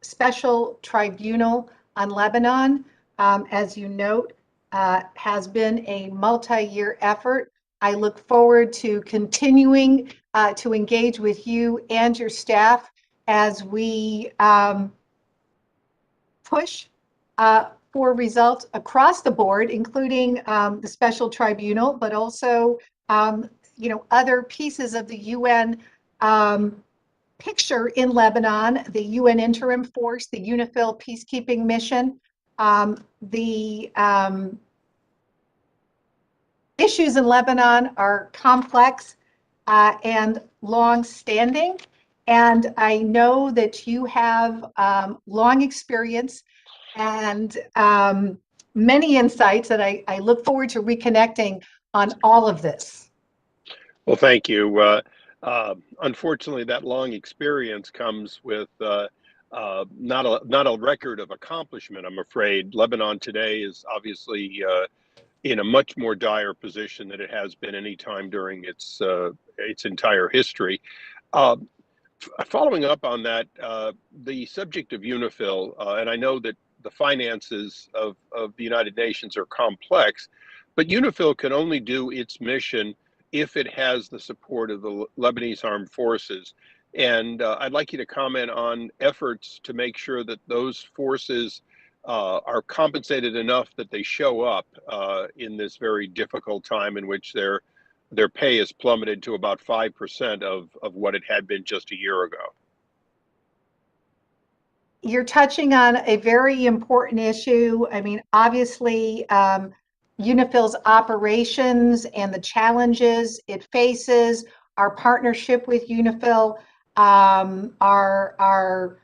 Special Tribunal on Lebanon, as you note, has been a multi-year effort I look forward to continuing to engage with you and your staff as we push for results across the board, including the special tribunal, but also other pieces of the UN picture in Lebanon, the UN interim force, the UNIFIL peacekeeping mission, the issues in Lebanon are complex and long-standing, and I know that you have long experience and many insights, and I look forward to reconnecting on all of this. Well, thank you. Unfortunately, that long experience comes with not a record of accomplishment, I'm afraid. Lebanon today is obviously in a much more dire position than it has been any time during its entire history. Following up on that, the subject of UNIFIL, and I know that the finances of the United Nations are complex, but UNIFIL can only do its mission if it has the support of the Lebanese armed forces. And I'd like you to comment on efforts to make sure that those forces are compensated enough that they show up in this very difficult time in which their pay is plummeted to about 5% of what it had been just a year ago. You're touching on a very important issue. I mean, obviously, UNIFIL's operations and the challenges it faces, our partnership with UNIFIL, our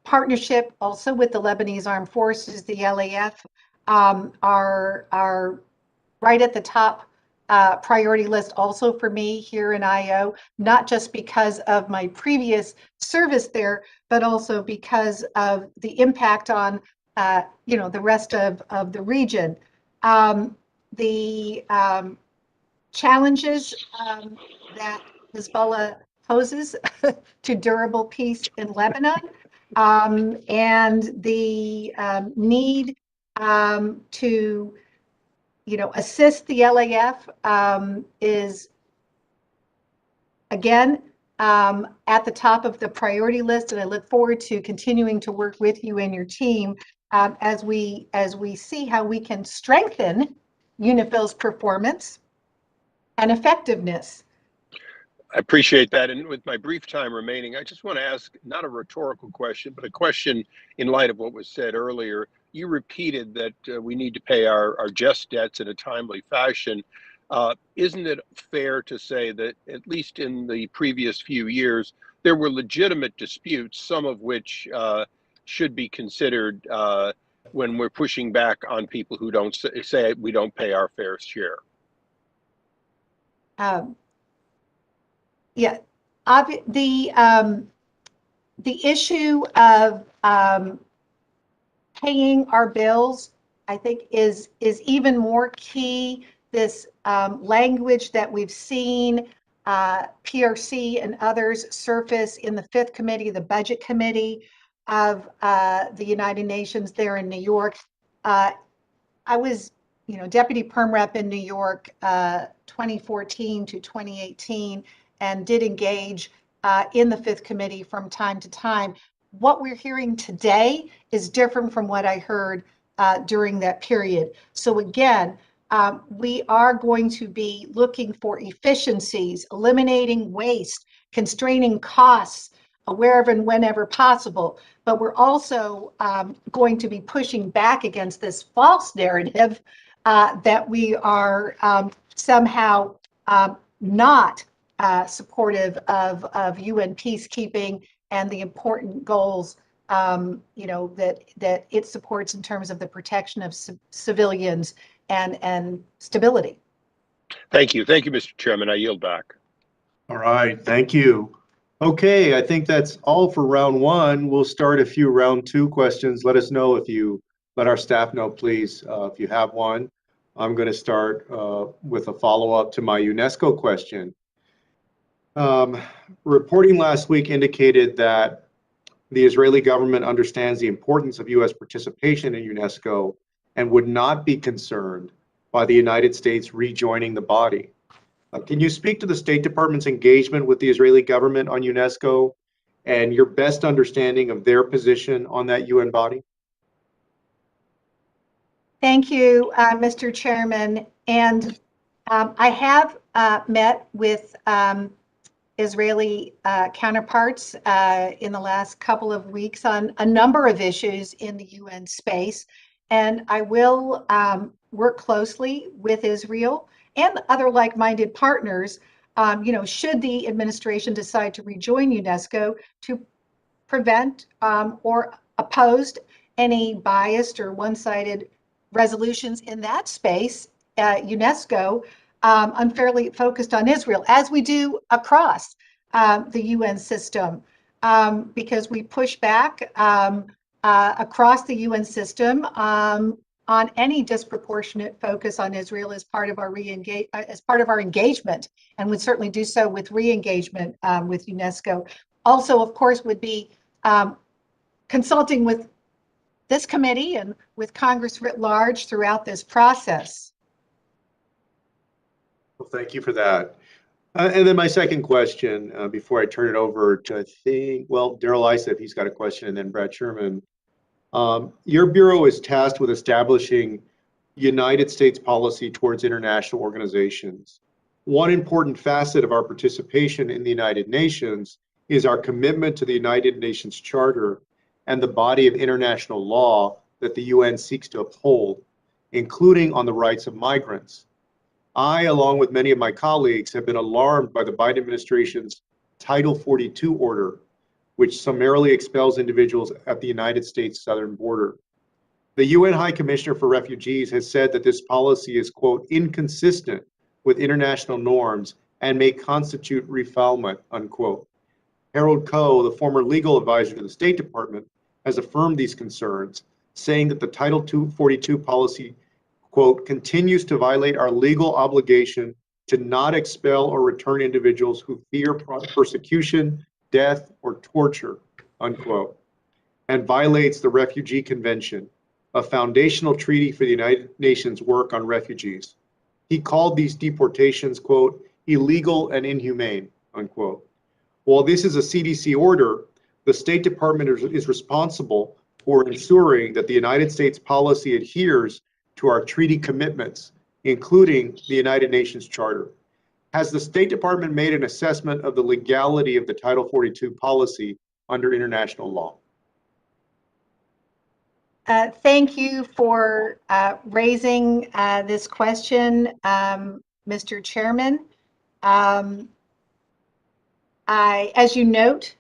partnership also with the Lebanese Armed Forces, the LAF, are right at the top priority list also for me here in IO, not just because of my previous service there, but also because of the impact on the rest of the region. The challenges that Hezbollah poses to durable peace in Lebanon, and the need to assist the LAF is, again, at the top of the priority list, and I look forward to continuing to work with you and your team as we see how we can strengthen UNIFIL's performance and effectiveness. I appreciate that. And with my brief time remaining, I just want to ask not a rhetorical question, but a question in light of what was said earlier. You repeated that we need to pay our just debts in a timely fashion. Isn't it fair to say that at least in the previous few years, there were legitimate disputes, some of which should be considered when we're pushing back on people who don't say we don't pay our fair share? Yeah, the issue of paying our bills, I think, is even more key. This language that we've seen PRC and others surface in the Fifth Committee, the Budget Committee of the United Nations there in New York. I was, Deputy Perm Rep in New York 2014 to 2018, and did engage in the Fifth Committee from time to time. What we're hearing today is different from what I heard during that period. So again, we are going to be looking for efficiencies, eliminating waste, constraining costs wherever and whenever possible. But we're also going to be pushing back against this false narrative that we are somehow not supportive of UN peacekeeping and the important goals that it supports in terms of the protection of civilians and stability. Thank you. Thank you, Mr. Chairman. I yield back. All right, thank you. Okay, I think that's all for round one. We'll start a few round two questions. Let us know let our staff know, please, if you have one. I'm going to start with a follow-up to my UNESCO question. Reporting last week indicated that the Israeli government understands the importance of U.S. participation in UNESCO and would not be concerned by the United States rejoining the body. Can you speak to the State Department's engagement with the Israeli government on UNESCO and your best understanding of their position on that UN body? Thank you, Mr. Chairman. And I have met with Israeli counterparts in the last couple of weeks on a number of issues in the UN space. And I will work closely with Israel and other like-minded partners, should the administration decide to rejoin UNESCO, to prevent or oppose any biased or one-sided resolutions in that space at UNESCO unfairly focused on Israel, as we do across the UN system, because we push back across the UN system on any disproportionate focus on Israel as part of our engagement, and would certainly do so with re-engagement with UNESCO. Also, of course, would be consulting with this committee and with Congress writ large throughout this process. Well, thank you for that. And then my second question, before I turn it over to, Daryl Issa, he's got a question, and then Brad Sherman. Your Bureau is tasked with establishing United States policy towards international organizations. One important facet of our participation in the United Nations is our commitment to the United Nations Charter and the body of international law that the UN seeks to uphold, including on the rights of migrants. I, along with many of my colleagues, have been alarmed by the Biden administration's Title 42 order, which summarily expels individuals at the United States southern border. The UN High Commissioner for Refugees has said that this policy is, quote, inconsistent with international norms and may constitute refoulement, unquote. Harold Koh, the former legal advisor to the State Department, has affirmed these concerns, saying that the Title 42 policy, quote, continues to violate our legal obligation to not expel or return individuals who fear persecution, death, or torture, unquote, and violates the Refugee Convention, a foundational treaty for the United Nations work on refugees. He called these deportations, quote, illegal and inhumane, unquote. While this is a CDC order, the State Department is responsible for ensuring that the United States policy adheres to our treaty commitments, including the United Nations Charter. Has the State Department made an assessment of the legality of the Title 42 policy under international law? Thank you for raising this question, Mr. Chairman. As you note,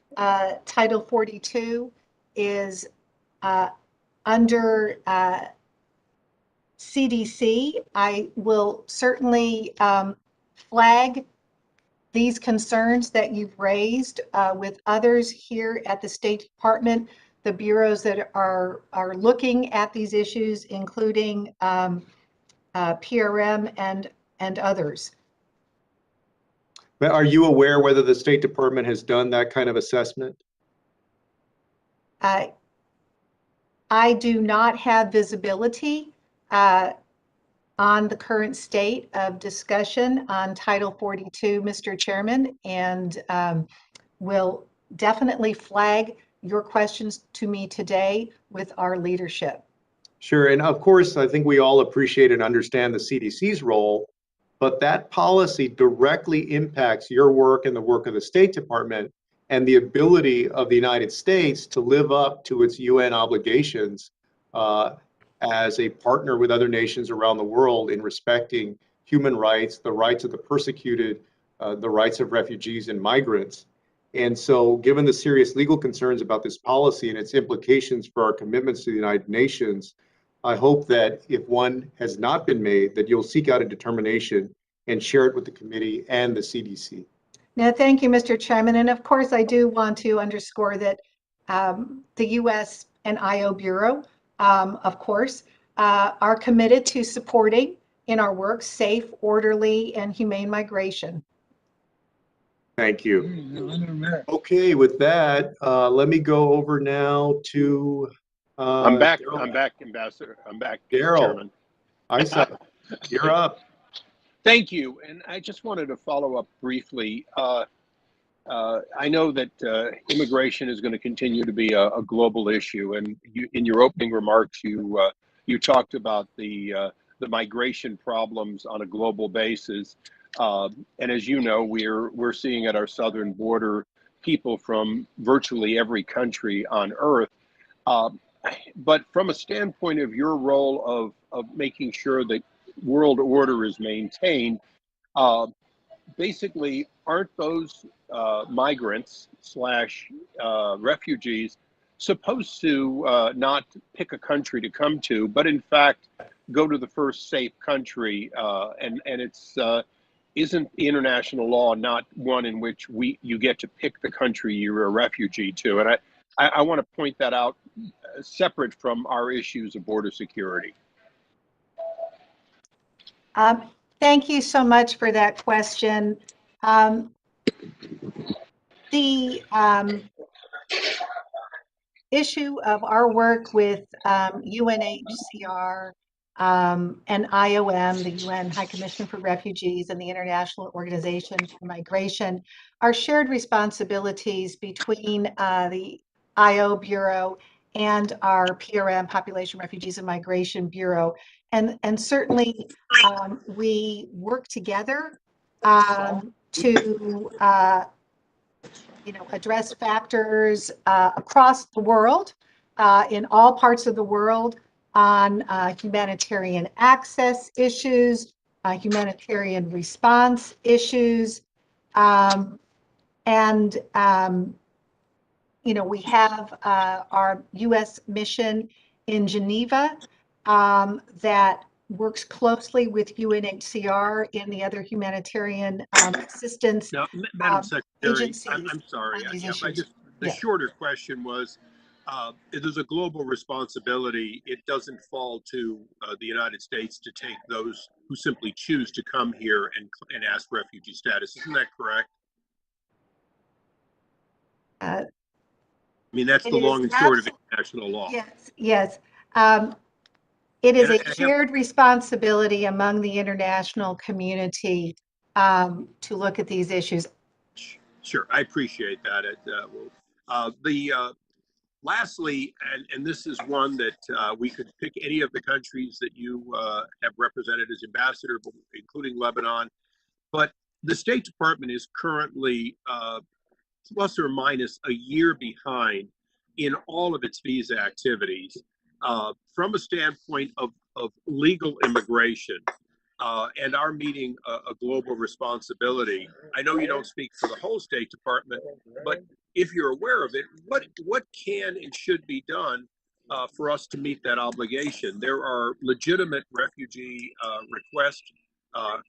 Title 42 is under CDC. I will certainly flag these concerns that you've raised with others here at the State Department, the bureaus that are looking at these issues, including PRM and others. But are you aware whether the State Department has done that kind of assessment? I do not have visibility on the current state of discussion on Title 42, Mr. Chairman, and will definitely flag your questions to me today with our leadership. Sure, and of course, I think we all appreciate and understand the CDC's role, but that policy directly impacts your work and the work of the State Department and the ability of the United States to live up to its UN obligations as a partner with other nations around the world in respecting human rights, the rights of the persecuted, the rights of refugees and migrants. And so given the serious legal concerns about this policy and its implications for our commitments to the United Nations, I hope that if one has not been made, that you'll seek out a determination and share it with the committee and the CDC. No, thank you, Mr. Chairman. And of course, I do want to underscore that the U.S. and IO Bureau, of course, are committed to supporting in our work safe, orderly, and humane migration. Thank you. Okay, with that, let me go over now to I'm back, Ambassador. I'm back, Daryl. Chairman. Issa. You're up. Thank you. And I just wanted to follow up briefly. I know that immigration is going to continue to be a global issue, and in your opening remarks, you talked about the migration problems on a global basis. And as you know, we're seeing at our southern border people from virtually every country on Earth. But from a standpoint of your role of making sure that world order is maintained, basically, aren't those migrants slash refugees supposed to not pick a country to come to, but in fact go to the first safe country? And it's isn't international law not one in which you get to pick the country you're a refugee to? And I want to point that out separate from our issues of border security. Thank you so much for that question. The issue of our work with UNHCR and IOM, the UN High Commission for Refugees, and the International Organization for Migration are shared responsibilities between the IO Bureau and our PRM, Population, Refugees, and Migration Bureau. And certainly we work together to address factors across the world, in all parts of the world, on humanitarian access issues, humanitarian response issues, and we have our U.S. mission in Geneva that works closely with UNHCR and the other humanitarian assistance Madam Secretary, agencies. I'm sorry. The Yeah. shorter question was, there's a global responsibility. It doesn't fall to the United States to take those who simply choose to come here and ask refugee status. Isn't that correct? I mean, that's the long and short of international law. Yes. It is a shared responsibility among the international community to look at these issues. Sure, I appreciate that. Lastly, and this is one that we could pick any of the countries that you have represented as ambassador, including Lebanon, but the State Department is currently plus or minus a year behind in all of its visa activities. From a standpoint of legal immigration and our meeting a global responsibility, I know you don't speak for the whole State Department, but if you're aware of it, what can and should be done for us to meet that obligation? There are legitimate refugee requests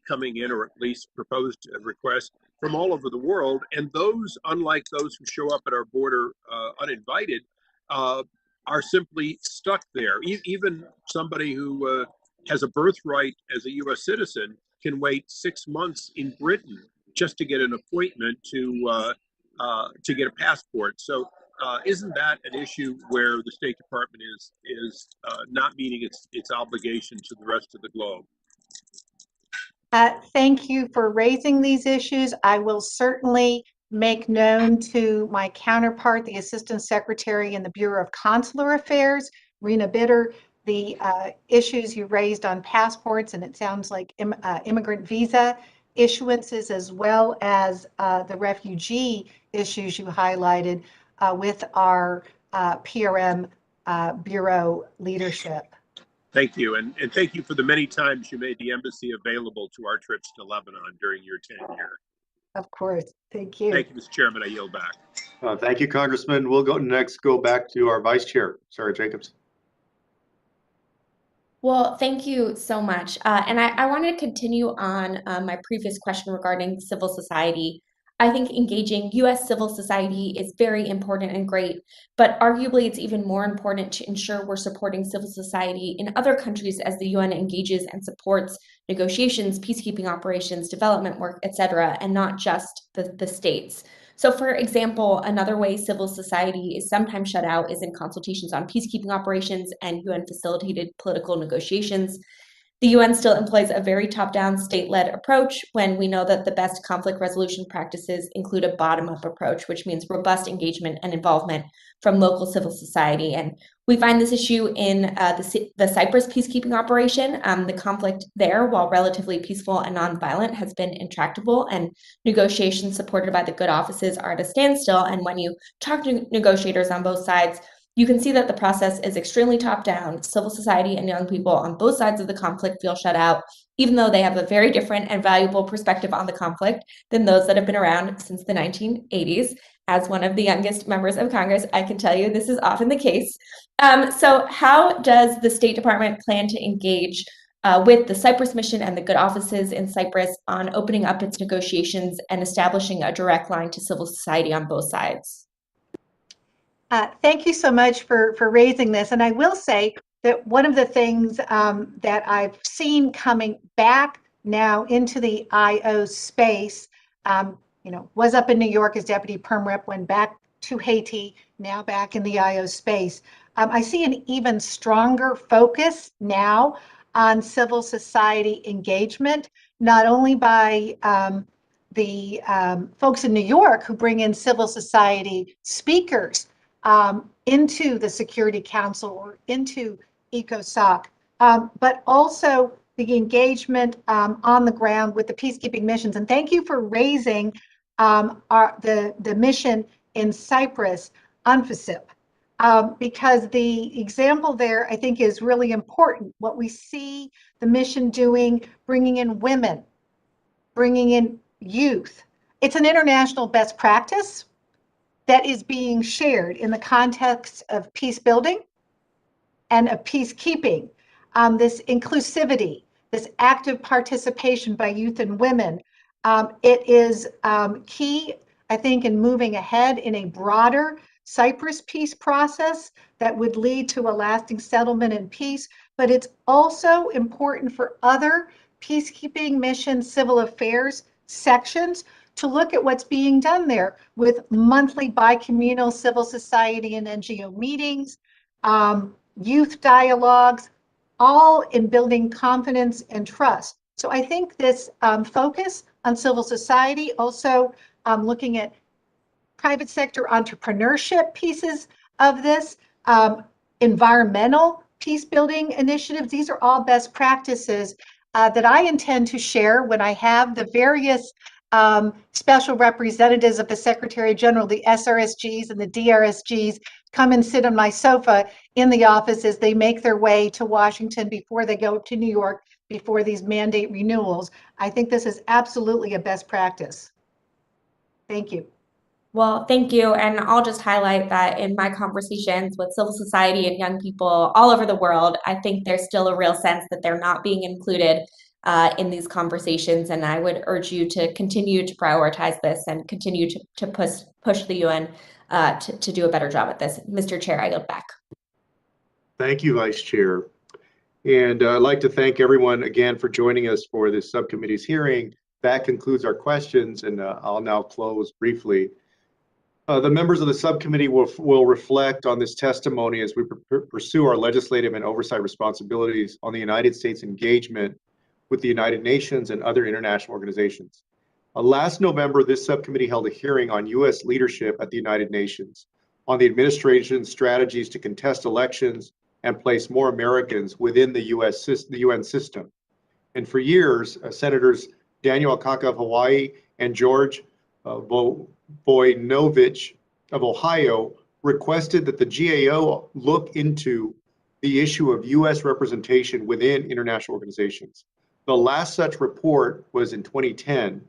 coming in, or at least proposed requests from all over the world, and those, unlike those who show up at our border uninvited, are simply stuck there. Even somebody who has a birthright as a U.S. citizen can wait 6 months in Britain just to get an appointment to get a passport. So isn't that an issue where the State Department is not meeting its obligation to the rest of the globe? Thank you for raising these issues. I will certainly make known to my counterpart, the Assistant Secretary in the Bureau of Consular Affairs, Rena Bitter, the issues you raised on passports, and it sounds like immigrant visa issuances, as well as the refugee issues you highlighted with our PRM Bureau leadership. Thank you, and thank you for the many times you made the embassy available to our trips to Lebanon during your tenure. Of course. Thank you. Thank you, Mr. Chairman. I yield back. Thank you, Congressman. We'll go back to our Vice Chair, Sarah Jacobs. Well, thank you so much. And I wanted to continue on my previous question regarding civil society. I think engaging U.S. civil society is very important and great, but arguably it's even more important to ensure we're supporting civil society in other countries as the UN engages and supports negotiations, peacekeeping operations, development work, etc., and not just the states. So for example, another way civil society is sometimes shut out is in consultations on peacekeeping operations and UN facilitated political negotiations. The UN still employs a very top-down, state-led approach when we know that the best conflict resolution practices include a bottom-up approach, which means robust engagement and involvement from local civil society. And we find this issue in the Cyprus peacekeeping operation. The conflict there, while relatively peaceful and nonviolent, has been intractable, and negotiations supported by the good offices are at a standstill. And when you talk to negotiators on both sides, you can see that the process is extremely top-down. Civil society and young people on both sides of the conflict feel shut out, even though they have a very different and valuable perspective on the conflict than those that have been around since the 1980s. As one of the youngest members of Congress, I can tell you this is often the case. So how does the State Department plan to engage with the Cyprus mission and the good offices in Cyprus on opening up its negotiations and establishing a direct line to civil society on both sides? Thank you so much for raising this. And I will say that one of the things that I've seen coming back now into the IO space, was up in New York as deputy perm rep, went back to Haiti, now back in the IO space. I see an even stronger focus now on civil society engagement, not only by the folks in New York who bring in civil society speakers into the Security Council or into ECOSOC, but also the engagement on the ground with the peacekeeping missions. And thank you for raising the mission in Cyprus, UNFICYP, because the example there, I think, is really important. What we see the mission doing, bringing in women, bringing in youth. It's an international best practice that is being shared in the context of peace building and of peacekeeping. This inclusivity, this active participation by youth and women, it is key, I think, in moving ahead in a broader Cyprus peace process that would lead to a lasting settlement and peace. But it's also important for other peacekeeping mission civil affairs sections to look at what's being done there with monthly bi-communal civil society and NGO meetings, youth dialogues, all in building confidence and trust. So I think this focus on civil society, also looking at private sector entrepreneurship pieces of this, environmental peace building initiatives, these are all best practices that I intend to share when I have the various special representatives of the Secretary General, the SRSGs and the DRSGs, come and sit on my sofa in the office as they make their way to Washington before they go to New York before these mandate renewals. I think this is absolutely a best practice. Thank you. Well, thank you. And I'll just highlight that in my conversations with civil society and young people all over the world, I think there's still a real sense that they're not being included in these conversations. And I would urge you to continue to prioritize this and continue to push the UN to do a better job at this. Mr. Chair, I yield back. Thank you, Vice Chair. And I'd like to thank everyone again for joining us for this subcommittee's hearing. That concludes our questions, and I'll now close briefly. The members of the subcommittee will reflect on this testimony as we pursue our legislative and oversight responsibilities on the United States engagement with the United Nations and other international organizations. Last November, this subcommittee held a hearing on U.S. leadership at the United Nations on the administration's strategies to contest elections and place more Americans within the UN system. And for years, Senators Daniel Akaka of Hawaii and George Voinovich of Ohio requested that the GAO look into the issue of U.S. representation within international organizations. The last such report was in 2010.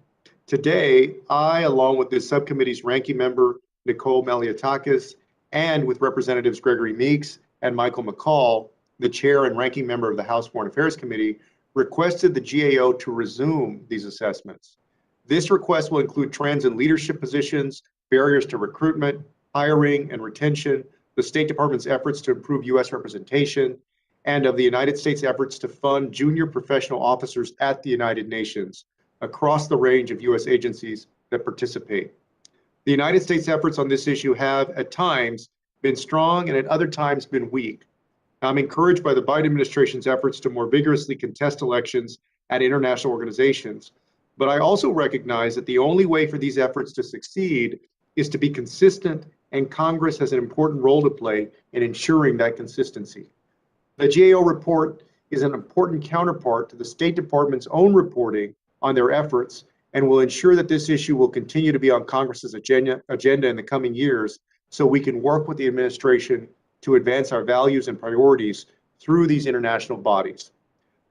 Today, I, along with this subcommittee's ranking member, Nicole Maliotakis, and with Representatives Gregory Meeks and Michael McCall, the chair and ranking member of the House Foreign Affairs Committee, requested the GAO to resume these assessments. This request will include trends in leadership positions, barriers to recruitment, hiring and retention, the State Department's efforts to improve U.S. representation, and of the United States' efforts to fund junior professional officers at the United Nations across the range of U.S. agencies that participate. The United States' efforts on this issue have, at times, been strong and at other times been weak. I'm encouraged by the Biden administration's efforts to more vigorously contest elections at international organizations, but I also recognize that the only way for these efforts to succeed is to be consistent, and Congress has an important role to play in ensuring that consistency. The GAO report is an important counterpart to the State Department's own reporting on their efforts and will ensure that this issue will continue to be on Congress's agenda in the coming years so we can work with the administration to advance our values and priorities through these international bodies.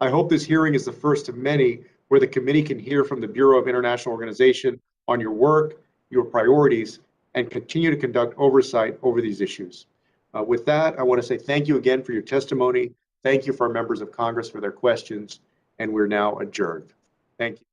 I hope this hearing is the first of many where the committee can hear from the Bureau of International Organization on your work, your priorities, and continue to conduct oversight over these issues. With that, I want to say thank you again for your testimony. Thank you for our members of Congress for their questions, and we're now adjourned. Thank you.